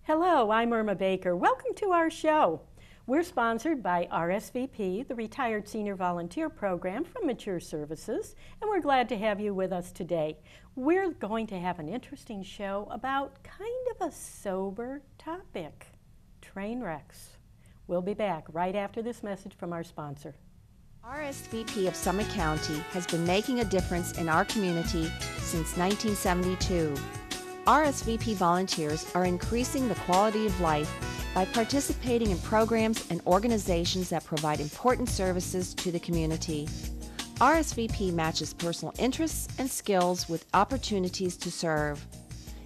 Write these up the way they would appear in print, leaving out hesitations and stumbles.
Hello, I'm Irma Baker. Welcome to our show. We're sponsored by RSVP, the Retired Senior Volunteer Program from Mature Services, and we're glad to have you with us today. We're going to have an interesting show about kind of a sober topic, train wrecks. We'll be back right after this message from our sponsor. RSVP of Summit County has been making a difference in our community since 1972. RSVP volunteers are increasing the quality of life by participating in programs and organizations that provide important services to the community. RSVP matches personal interests and skills with opportunities to serve.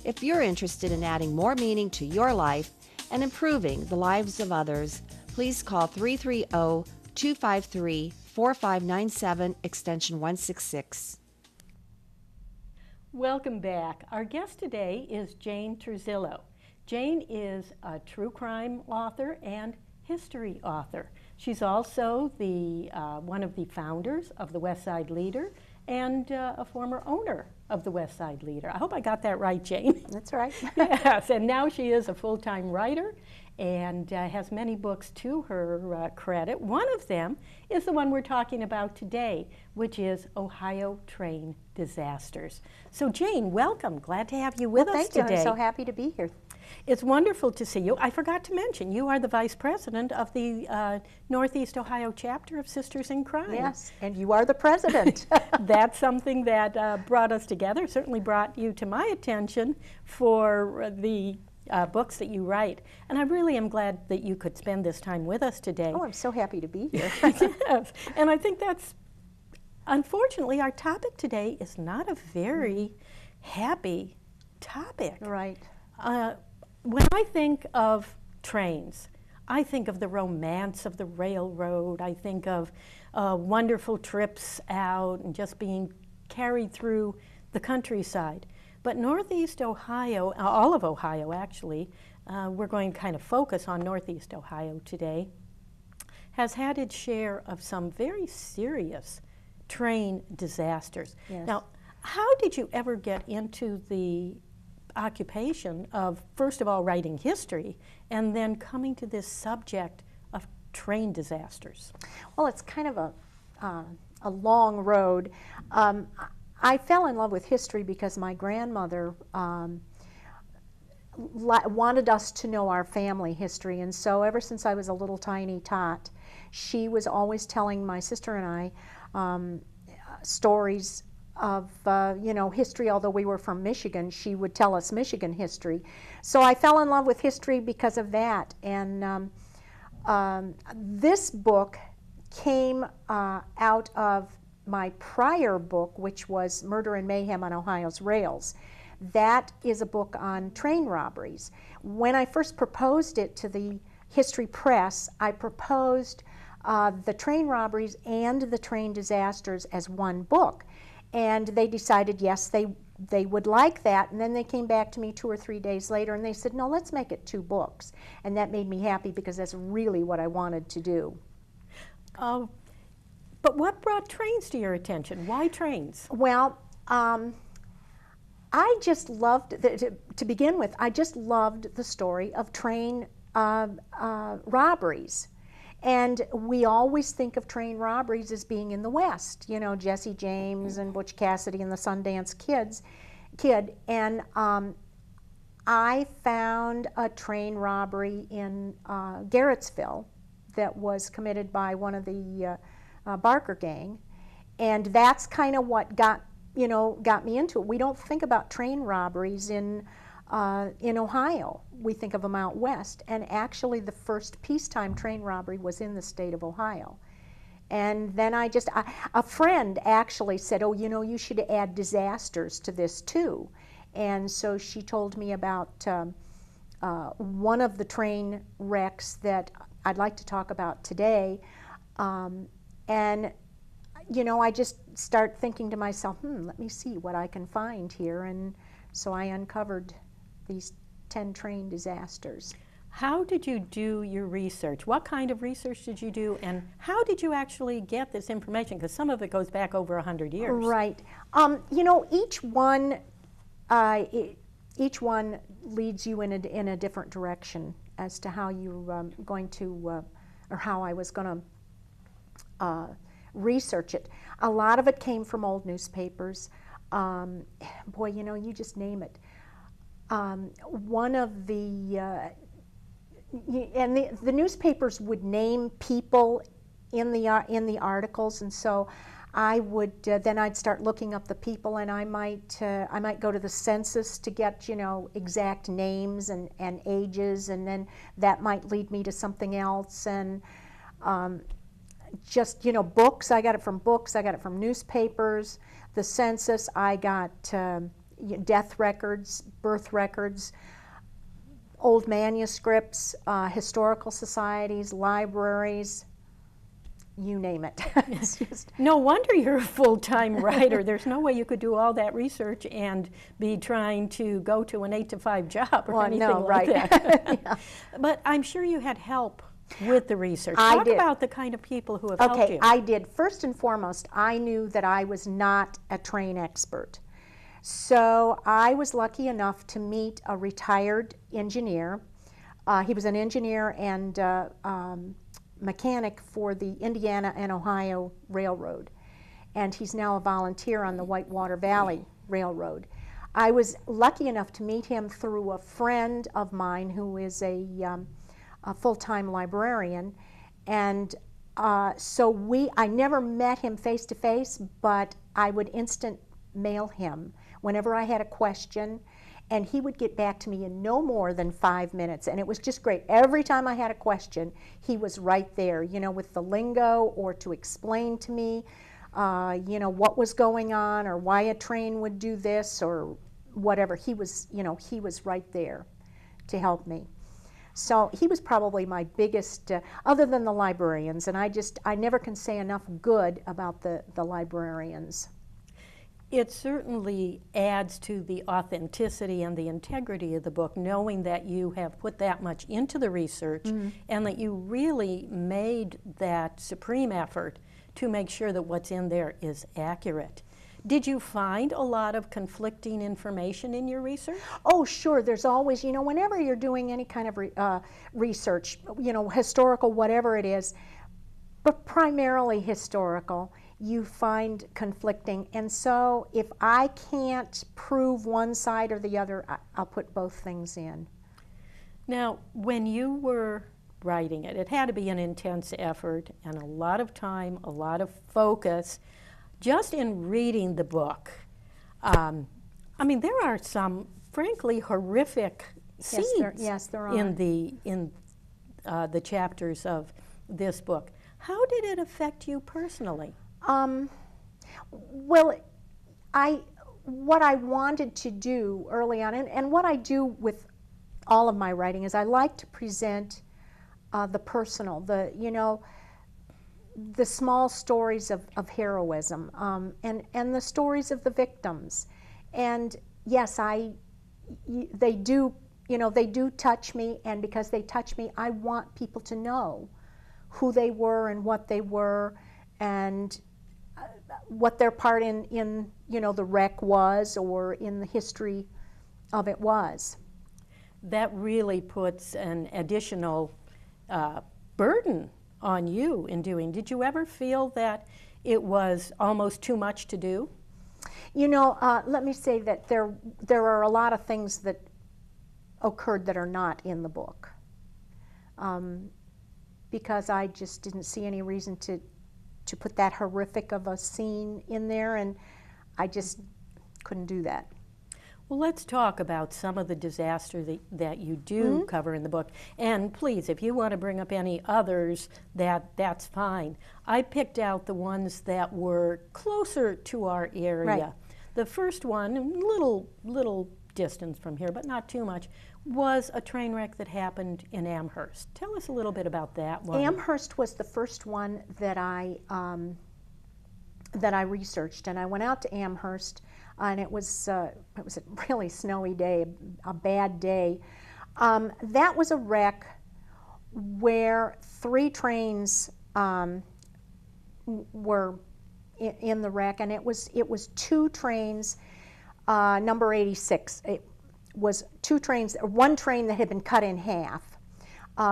If you're interested in adding more meaning to your life and improving the lives of others, please call 330-253-4597 extension 166. Welcome back. Our guest today is Jane Terzillo. Jane is a true crime author and history author. She's also one of the founders of the West Side Leader and a former owner of the West Side Leader. I hope I got that right, Jane. That's right. Yes, and now she is a full-time writer and has many books to her credit. One of them is the one we're talking about today, which is Ohio Train Disasters. So Jane, welcome. Glad to have you with us today. Thank you. I'm so happy to be here. It's wonderful to see you. I forgot to mention, you are the Vice President of the Northeast Ohio chapter of Sisters in Crime. Yes, and you are the President. That's something that brought us together, certainly brought you to my attention for the books that you write. And I really am glad that you could spend this time with us today. Oh, I'm so happy to be here. Yes, and I think that's, unfortunately, our topic today is not a very happy topic. Right. When I think of trains, I think of the romance of the railroad. I think of wonderful trips out and just being carried through the countryside. But Northeast Ohio, all of Ohio actually, we're going to kind of focus on Northeast Ohio today, has had its share of some very serious train disasters. Yes. Now, how did you ever get into the occupation of, first of all, writing history and then coming to this subject of train disasters? Well, it's kind of a long road. I fell in love with history because my grandmother wanted us to know our family history, and so ever since I was a little tiny tot, she was always telling my sister and I stories of history. Although we were from Michigan, she would tell us Michigan history. So I fell in love with history because of that. And this book came out of my prior book, which was Murder and Mayhem on Ohio's Rails. That is a book on train robberies. When I first proposed it to the History Press, I proposed the train robberies and the train disasters as one book. And they decided, yes, they would like that. And then they came back to me 2 or 3 days later and they said, no, let's make it 2 books. And that made me happy because that's really what I wanted to do. But what brought trains to your attention? Why trains? Well, I just loved, to begin with, I just loved the story of train robberies. And we always think of train robberies as being in the West, you know, Jesse James and Butch Cassidy and the Sundance Kid. And I found a train robbery in Garrettsville that was committed by one of the Barker gang. And that's kind of what got me into it. We don't think about train robberies in Ohio. We think of them out west, and actually the first peacetime train robbery was in the state of Ohio. And then a friend actually said, oh, you should add disasters to this too. And so she told me about one of the train wrecks that I'd like to talk about today. And I just start thinking to myself, let me see what I can find here. And so I uncovered these 10 train disasters. How did you do your research? What kind of research did you do, and how did you actually get this information? Because some of it goes back over 100 years. Right. Each one each one leads you in a different direction as to how you're going to, or how I was going to research it. A lot of it came from old newspapers. Boy, you know, you just name it. One of the, and the newspapers would name people in the articles, and so I would then I'd start looking up the people, and I might go to the census to get, you know, exact names and ages, and then that might lead me to something else. And just, you know, books, I got it from books, I got it from newspapers. The census, I got death records, birth records, old manuscripts, historical societies, libraries, you name it. It's just, no wonder you're a full-time writer. There's no way you could do all that research and be trying to go to an 8-to-5 job or anything no, like right. that. Yeah. But I'm sure you had help with the research. I Talk did. about the kind of people who have helped Okay, you. I did. First and foremost, I knew that I was not a train expert. So I was lucky enough to meet a retired engineer. He was an engineer and mechanic for the Indiana and Ohio Railroad, and he's now a volunteer on the Whitewater Valley Railroad. I was lucky enough to meet him through a friend of mine who is a full-time librarian, and so I never met him face to face, but I would instant mail him whenever I had a question, and he would get back to me in no more than 5 minutes, and it was just great. Every time I had a question, he was right there, you know, with the lingo, or to explain to me, you know, what was going on, or why a train would do this, or whatever. He was, you know, he was right there to help me. So he was probably my biggest, other than the librarians, and I never can say enough good about the librarians. It certainly adds to the authenticity and the integrity of the book, knowing that you have put that much into the research and that you really made that supreme effort to make sure that what's in there is accurate. Did you find a lot of conflicting information in your research? Oh, sure. There's always, you know, whenever you're doing any kind of research, you know, historical, whatever it is, but primarily historical, you find conflicting. And so if I can't prove one side or the other, I'll put both things in. Now, when you were writing it, it had to be an intense effort and a lot of time, a lot of focus. Just in reading the book, I mean, there are some, frankly, horrific scenes Yes, there are. in the chapters of this book. How did it affect you personally? Well, what I wanted to do early on, and what I do with all of my writing, is I like to present the personal, you know, the small stories of heroism, and the stories of the victims. And yes, they do, you know, they do touch me, and because they touch me, I want people to know who they were and what they were, and what their part in you know, the wreck was, or in the history of it was. That really puts an additional burden on you in doing. Did you ever feel that it was almost too much to do? You know, let me say that there are a lot of things that occurred that are not in the book, because I just didn't see any reason to put that horrific of a scene in there, and I just couldn't do that. Well, let's talk about some of the disasters that you do cover in the book. And please, if you want to bring up any others, that's fine. I picked out the ones that were closer to our area. Right. The first one, little distance from here, but not too much, was a train wreck that happened in Amherst. Tell us a little bit about that one. Amherst was the first one that I researched, and I went out to Amherst, and it was a really snowy day, a bad day. That was a wreck where 3 trains were in the wreck, and it was 2 trains, number 86. was two trains, or one train that had been cut in half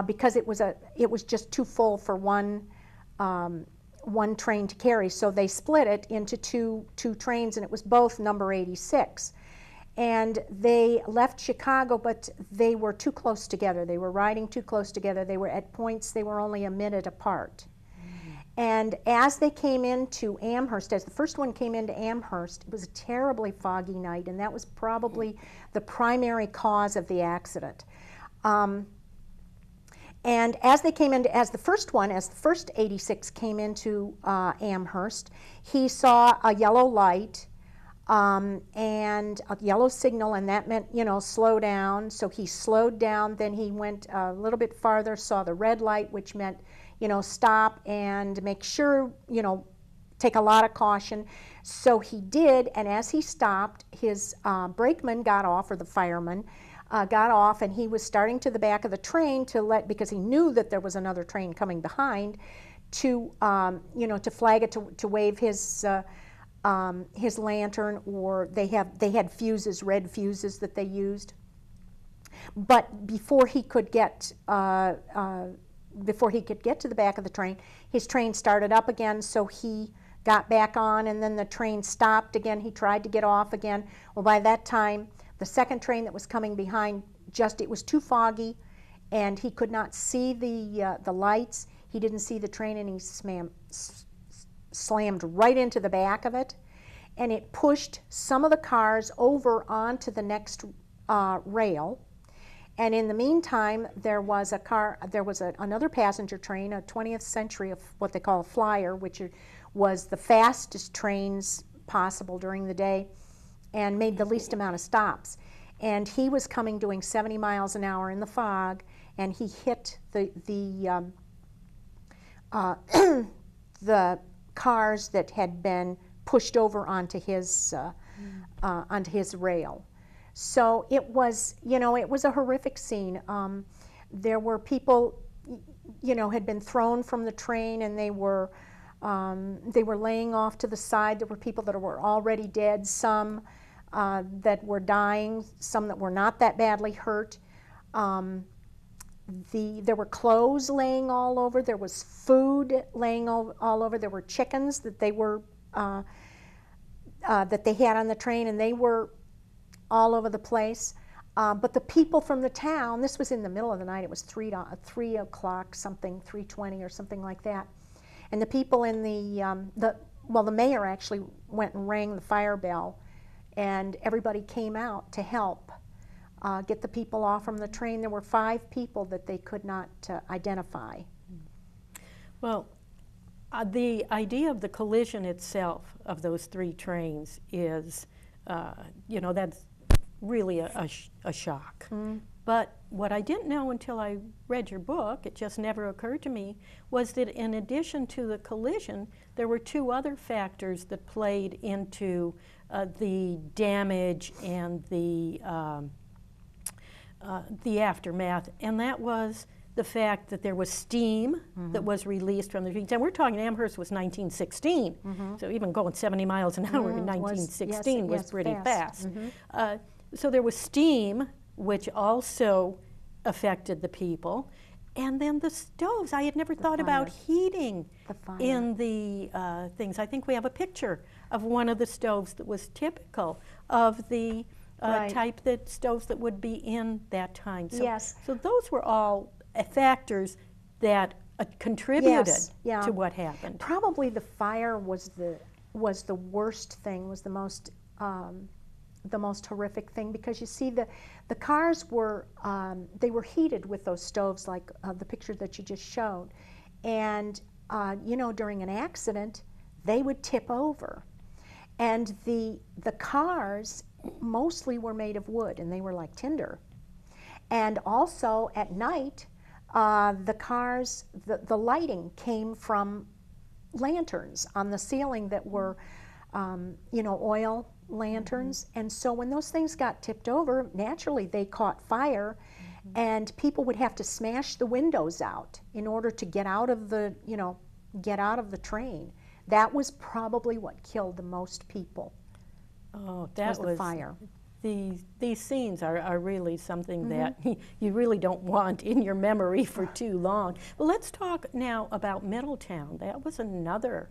because it was just too full for one train to carry. So they split it into two trains, and it was both number 86. And they left Chicago, but they were too close together. They were riding too close together. They were at points, they were only a minute apart. And as they came into Amherst, as the first one came into Amherst, it was a terribly foggy night, and that was probably the primary cause of the accident. And as they came into, as the first 86 came into Amherst, he saw a yellow light and a yellow signal, and that meant, you know, slow down. So he slowed down, then he went a little bit farther, saw the red light, which meant, you know, stop and make sure, you know, take a lot of caution. So he did, and as he stopped, his brakeman got off, or the fireman got off, and he was starting to the back of the train to because he knew that there was another train coming behind, to you know, to flag it, to wave his lantern, or they had fuses, red fuses that they used. But before he could get to the back of the train, his train started up again, so he got back on, and then the train stopped again. He tried to get off again. Well, by that time, the second train that was coming behind, it was too foggy, and he could not see the lights. He didn't see the train, and he slammed right into the back of it, and it pushed some of the cars over onto the next rail. And in the meantime, there was another passenger train, a 20th century, of what they call a flyer, which was the fastest trains possible during the day and made the least amount of stops. And he was coming doing 70 miles an hour in the fog, and he hit the cars that had been pushed over onto his rail. So it was, you know, it was a horrific scene. There were people, you know, had been thrown from the train, and they were laying off to the side. There were people that were already dead, some that were dying, some that were not that badly hurt. There were clothes laying all over. There was food laying all over. There were chickens that they had on the train, and they were all over the place. But the people from the town, this was in the middle of the night, it was 3 o'clock something, 3:20 or something like that. And the people in the mayor actually went and rang the fire bell, and everybody came out to help get the people off from the train. There were 5 people that they could not identify. Well, the idea of the collision itself of those 3 trains is, you know, that's really a shock. But what I didn't know until I read your book, it just never occurred to me, was that in addition to the collision, there were 2 other factors that played into the damage and the aftermath, and that was the fact that there was steam that was released from the trains. And we're talking, Amherst was 1916, so even going 70 miles an hour in 1916 was pretty fast. So there was steam, which also affected the people. And then the stoves. I had never thought about heating in the things. I think we have a picture of one of the stoves that was typical of the type that stoves that would be in that time. So, so those were all factors that contributed to what happened. Probably the fire was the worst thing, was the most horrific thing, because you see the cars were they were heated with those stoves, like the picture that you just showed, and you know, during an accident they would tip over, and the cars mostly were made of wood, and they were like tinder. And also at night, the cars, the lighting came from lanterns on the ceiling that were you know, oil lanterns. And so when those things got tipped over, naturally they caught fire, and people would have to smash the windows out in order to get out of the, you know, get out of the train. That was probably what killed the most people. Oh, that was the fire. these scenes are really something that you really don't want in your memory for too long. Well, let's talk now about Middletown. That was another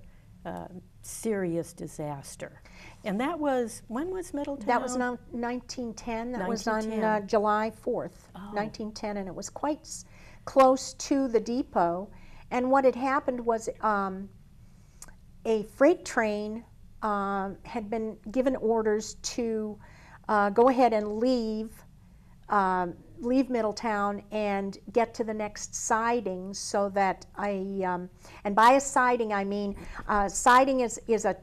serious disaster. And that was, when was Middletown? That was 1910. That was on July 4th, 1910, and it was quite close to the depot. And what had happened was a freight train had been given orders to go ahead and leave Middletown and get to the next siding, so that and by a siding I mean siding is a